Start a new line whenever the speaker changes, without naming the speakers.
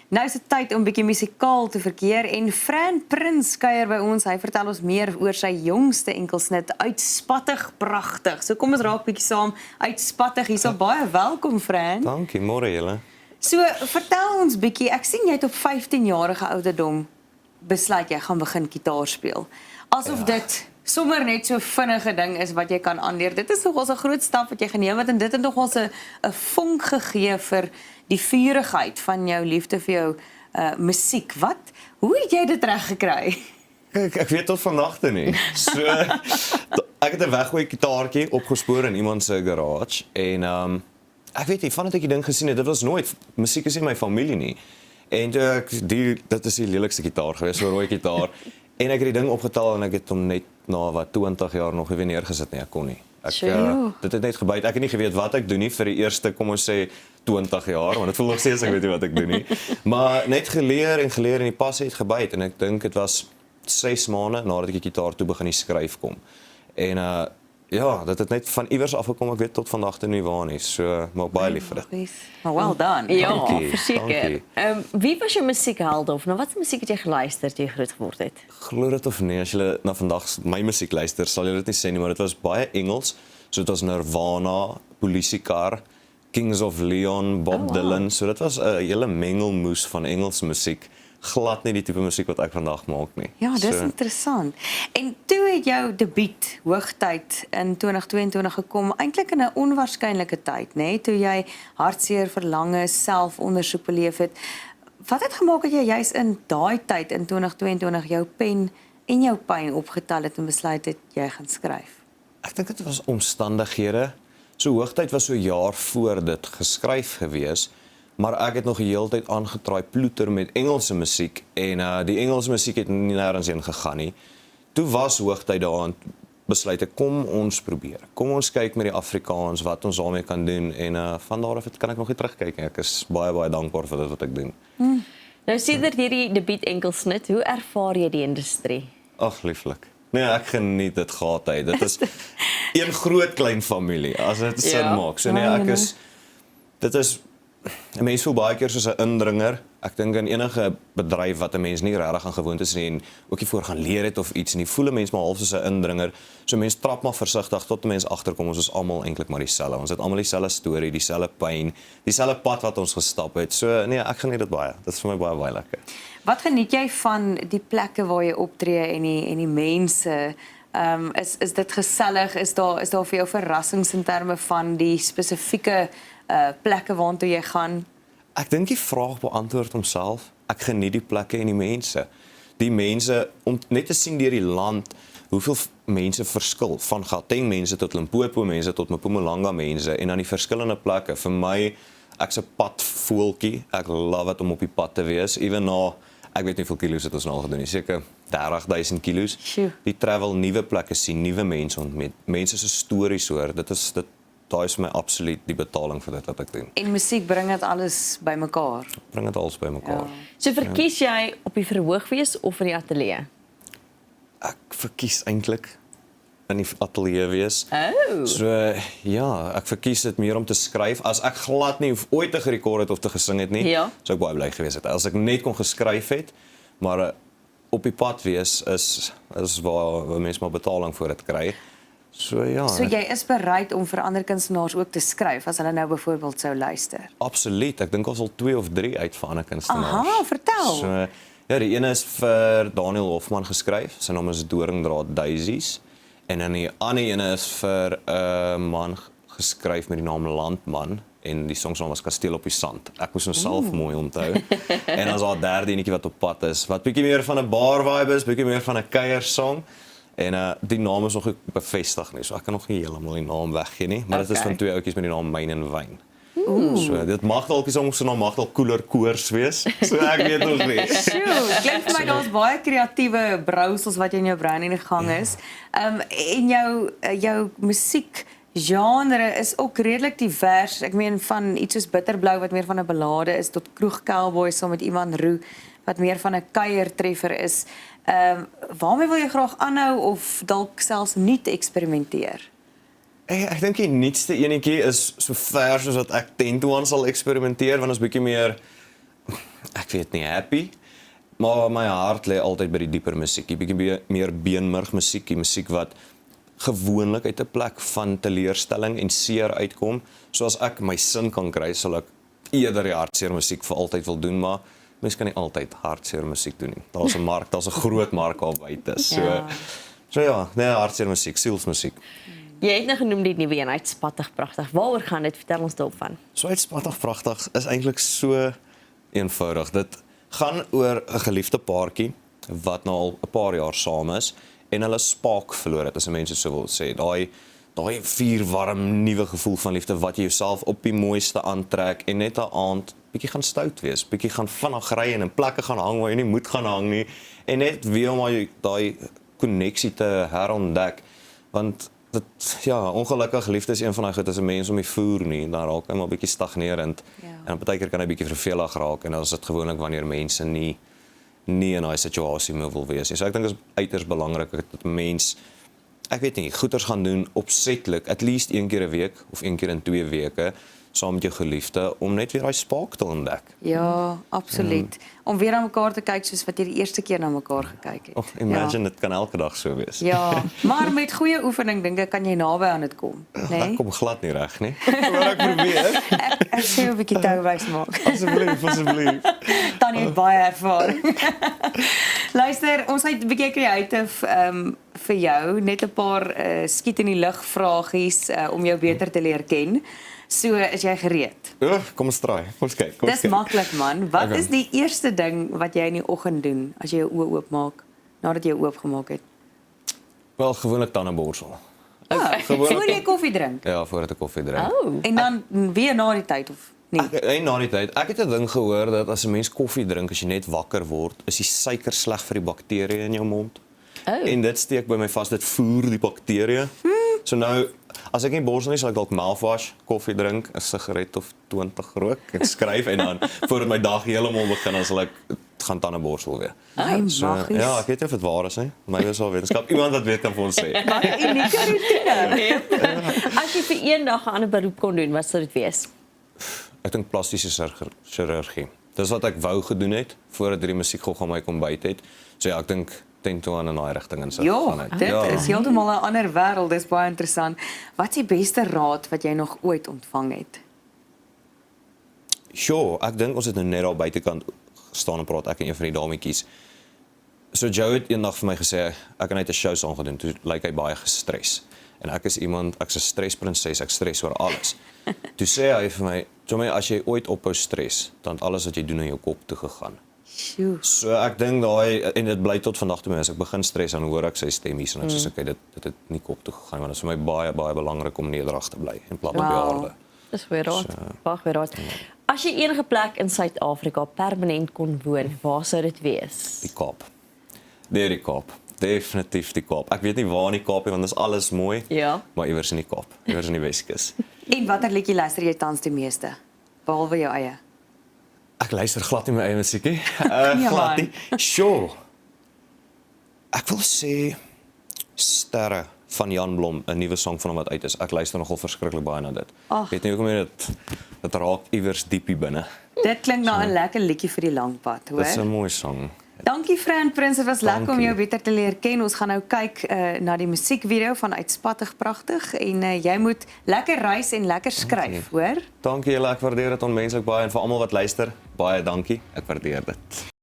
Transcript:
Nou is dit tyd om 'n bietjie musikaal te verkeer en Fran Prins kuier by ons. Hy vertel ons meer oor sy jongste enkelsnit, Uitspattig Pragtig. So kom ons raak bietjie saam. Uitspattig, hier's al baie welkom Fran.
Dankie, môre julle.
So vertel ons bietjie. Ek sien jy het op 15-jarige ouderdom besluit jy gaan begin gitaar speel. Asof dit sommer net so vinnige ding is wat jy kan aanleer. Dit is nogals 'n groot stap wat jy geneem het en dit het nogals 'n vonk gegee vir die vurigheid van jou liefde vir jou musiek. Hoe het jy dit reg gekry?
Ek weet tot vannagte nie. So ek het 'n weggooi gitaartjie opgespoor in iemand se garage en ek weet nie vandat ek die ding gesien het, dit was nooit musiek is nie my familie nie. En dit is die lelikste gitaar geweest, so 'n rooi gitaar. En ek het die ding opgetel en ek het hom net na 20 jaar nog weer neergesit nie, ek kon nie. Dit het net gebyt. Ek het nie geweet wat ek doen nie vir die eerste, kom ons sê 20 jaar, want dit voel nog steeds ek weet nie wat ek doen nie. Maar net geleer en die passie het gebyt en ek dink dit was 6 maande nadat ek die gitaar toe begin skryf kom. En ja, dit het net van iewers afgekom, ek weet tot vandag toe nie waar nie. So maak baie lief vir dit.
Maar well done.
Ja,
Dankie,
verseker. Wie was jou musiekheld of nou wat musiek het jy geluister toe jy groot geword het?
Glo dit of nee, as jy na vandag my musiek luister, sal jy dit nie sê nie, maar dit was baie Engels. So dit was Nirvana, Polisiekar, Kings of Leon, Bob Dylan. So dit was 'n hele mengelmoes van Engelse musiek. Glad nie die tipe musiek wat ek vandag maak nie.
Ja, dis interessant. En toe het jou debuut Hoogtyd in 2022 gekom, eintlik in 'n onwaarskynlike tyd, nê, toe jy hartseer verlange selfondersoek beleef het. Wat het gemaak dat jy juis in daai tyd in 2022 jou pen en jou pyn opgetel het en besluit het jy gaan skryf?
Ek dink dit was omstandighede. So Hoogtyd was so 'n jaar voor dit geskryf gewees. Maar ek het nog die hele tyd aangetraai ploeter met Engelse musiek en die Engelse musiek het nie nêrens heen gegaan nie. Toe was Hoogtyd daaraan besluit ek kom ons probeer. Kom ons kyk met die Afrikaans wat ons daarmee kan doen en van daar af kan ek nog nie terugkyk nie. Ek is baie baie dankbaar vir dit wat ek doen.
Nou sedert hierdie debuut enkelsnit, hoe ervaar jy die industrie?
Ag lieflik. Nee, ek geniet dit gehad uit. Dit is een groot klein familie as dit sin maak. So nee, dit is 'n mens voel baie keer soos 'n indringer. Ek dink in enige bedryf wat 'n mens nie regtig aan gewoond is nie en ook nie voor gaan leer het of iets nie, voel 'n mens maar half soos 'n indringer. So mens trap maar versigtig tot 'n mens agterkom ons is almal eintlik maar dieselfde. Ons het almal dieselfde storie, dieselfde pyn, dieselfde pad wat ons gestap het. So nee, ek geniet dit baie. Dit is vir my baie lekker.
Wat geniet jy van die plekke waar jy optree en die mense? Is dit gesellig? Is daar vir jou verrassings in terme van die spesifieke plekke waartoe jy gaan?
Ek dink die vraag beantwoord homself. Ek geniet die plekke en die mense. Die mense, om net te sien deur die land, hoeveel mense verskil, van Gauteng mense tot Limpopo mense, tot Mpumalanga mense, en dan die verskillende plekke. Vir my, ek's 'n padvoeltjie, ek love het om op die pad te wees, even na, ek weet nie hoeveel kilos het ons nou al gedoen nie, seker 30.000 kilos. Die travel, nuwe plekke sien, nuwe mense ontmoet, mense se stories hoor, daai is my absoluut die betaling vir dit wat ek doen.
En musiek bring dit alles bymekaar.
Bring dit alles bymekaar.
Ja.
So verkies jy op die verhoog wees of in die ateljee?
Ek verkies eintlik in die ateljee wees.
Oh.
So ja, ek verkies dit meer om te skryf. As ek glad nie ooit te gerekord het of te gesing het nie, sou ek baie bly gewees het. As ek net kon geskryf het, maar op die pad wees is waar mense maar betaling vir dit kry. So ja.
So jy is bereid om vir ander kunstenaars ook te skryf as hulle nou byvoorbeeld sou luister?
Absoluut. Ek dink ons al 2 of 3 uit vir ander kunstenaars.
Aha, vertel.
So ja, die ene is vir Daniel Hofman geskryf. Sy naam is Doringdraad Daisies. En dan die ander ene is vir 'n man geskryf met die naam Landman en die song se naam was Kasteel op die Sand. Ek moes myself mooi onthou. En dan is daar 'n derde enetjie wat op pad is, wat bietjie meer van 'n bar vibe is, bietjie meer van 'n kuiersong. En die naam is nog nie bevestig nie, so ek kan nog nie heeltemal die naam weggee nie, maar dit is van 2 ouetjies met die naam Myn en Wyn. So dit mag dalk die song se naam mag dalk Koeler Koors wees. So ek weet nog nie.
Sjoe, klink vir my daar's baie kreatiewe brousels wat jy in jou brein in die gang is. En jou musiek genre is ook redelik divers. Ek meen van iets soos Bitterblou wat meer van 'n ballade is tot Kroeg Cowboy saam met Ivan Roux wat meer van 'n kuiertreffer is. Waarmee wil jy graag aanhou of dalk selfs nuut eksperimenteer?
Ek dink die nuutste enetjie is so ver soos wat ek teen toe aan sal eksperimenteer, want ons bietjie meer ek weet nie, happy. Maar my hart lê altyd by die dieper musiek, die bietjie meer beenmurg musiek, die musiek wat gewoonlik uit 'n plek van teleurstelling en seer uitkom. So as ek my sin kan kry, sal ek eerder die hartseer musiek vir altyd wil doen, maar mens kan nie altyd hartseer musiek doen nie. Daar's 'n mark, daar's 'n groot mark al buite. So ja, nee, hartseer musiek, sielsmusiek.
Jy het nou genoem die nuwe een, Uitspattig Pragtig. Waaroor gaan dit? Vertel ons daarvan.
So Uitspattig Pragtig is eintlik so eenvoudig. Dit gaan oor 'n geliefde paartjie wat nou al 'n paar jaar saam is en hulle spaak verloor het, as mense so wil sê. Daai vuurwarm nuwe gevoel van liefde wat jy jouself op die mooiste aantrek en net 'n aand bietjie gaan stout wees, bietjie gaan vinnig ry en in plekke gaan hang waar jy nie moet gaan hang nie en net weer om daai koneksie te herontdek, want ongelukkig liefde is een van daai goed as 'n mens om die voer nie, dan raak hy maar bietjie stagnerend en partykeer kan hy bietjie vervelig raak en dan is dit gewoonlik wanneer mense nie in daai situasie meer wil wees nie. So ek dink dit is uiters belangrik dat mens, ek weet nie, goeders gaan doen opsetlik, at least 1 keer 'n week of 1 keer in 2 weke saam met jou geliefde om net weer daai spaak te ontdek.
Ja, absoluut. Om weer na mekaar te kyk soos wat jy die eerste keer na mekaar gekyk het.
Imagine dit kan elke dag so wees.
Ja, maar met goeie oefening dink ek kan jy naby aan dit kom, né?
Ek kom glad nie reg nie. Maar ek probeer.
Ek sê 'n bietjie touwys maak.
Asseblief.
Tannie het baie ervaring. Luister, ons het 'n bietjie creative vir jou, net 'n paar skiet in die lug vragies om jou beter te leer ken. So, is jy gereed?
Kom ons draai. Kom ons kyk.
Dis maklik man. Wat is die eerste ding wat jy in die oggend doen as jy jou oë oopmaak nadat jy jou oop gemaak het?
Wel, gewoonlik tandeborsel.
Voor jy koffie drink?
Ja, voordat ek koffie drink.
En dan weer na die tyd of nie?
Na die tyd. Ek het 'n ding gehoor dat as 'n mens koffie drink as jy net wakker word, is die suiker sleg vir die bakterieë in jou mond. En dit steek by my vas, dit voer die bakterieë. So nou, as ek nie borsel nie, sal ek dalk mouthwash, koffie drink, 'n sigaret of 20 rook en skryf en dan voordat my dag heeltemal begin, dan sal ek gaan tandeborsel weer.
Magies.
Ja, ek weet nie of dit waar is nie. My is al wetenskap. Iemand wat weet kan vir ons sê.
Wat 'n unieke roetine.
As jy vir een dag 'n ander beroep kon doen, wat sou dit wees?
Ek dink plastiese chirurgie. Dis wat ek wou gedoen het voordat hierdie musiekgogga my kom byt het. So ja, ek dink toe aan in daai rigting in sig
Ja,
gaan het.
dit is heeltemal 'n ander wêreld, dis baie interessant. Wat is die beste raad wat jy nog ooit ontvang het?
Sure, ek dink ons het nou net daar buitekant staan en praat, ek en een van die dametjies. So Joe het eendag vir my gesê, ek het net 'n show saam gedoen, toe lyk hy baie gestres. En ek's 'n stresprinses, ek stres oor alles. Toe sê hy vir my, Joe, as jy ooit ophou stres, dan het alles wat jy doen in jou kop toe gegaan.
Sjoe.
So ek dink daai, en dit bly tot vandag toe, as ek begin stres, dan hoor ek sy stem hier, en ek sê, okay, dit het nie kop toe gegaan, want dit is vir my baie, baie belangrik om nederig te bly, en plat op die aarde.
Dis goeie raad. Baie goeie raad. As jy enige plek in Suid-Afrika permanent kon woon, waar sou dit wees?
Die Kaap. Die Kaap. Definitief die Kaap. Ek weet nie waar in die Kaap nie, want dit is alles mooi, maar iewers in die Kaap, iewers in die Weskus.
En watter liedjie luister jy tans die meeste? Behalwe jou eie?
Ek luister glad nie my eie musiekie. Glad nie. Sure. Ek wil sê Sterre van Jan Blom, 'n nuwe song van hom wat uit is. Ek luister nogal verskriklik baie na dit. Ek weet nie hoekom dit raak iewers diep hier binne.
Dit klink na 'n lekker liedjie vir die lang pad, hoor.
Dit is 'n mooi song.
Dankie Fran Prins, dit was lekker om jou beter te leer ken. Ons gaan nou kyk na die musiekvideo van Uitspattig Pragtig en jy moet lekker reis en lekker skryf, hoor?
Dankie julle, ek waardeer dit onmenslik baie en vir almal wat luister, baie dankie. Ek waardeer dit.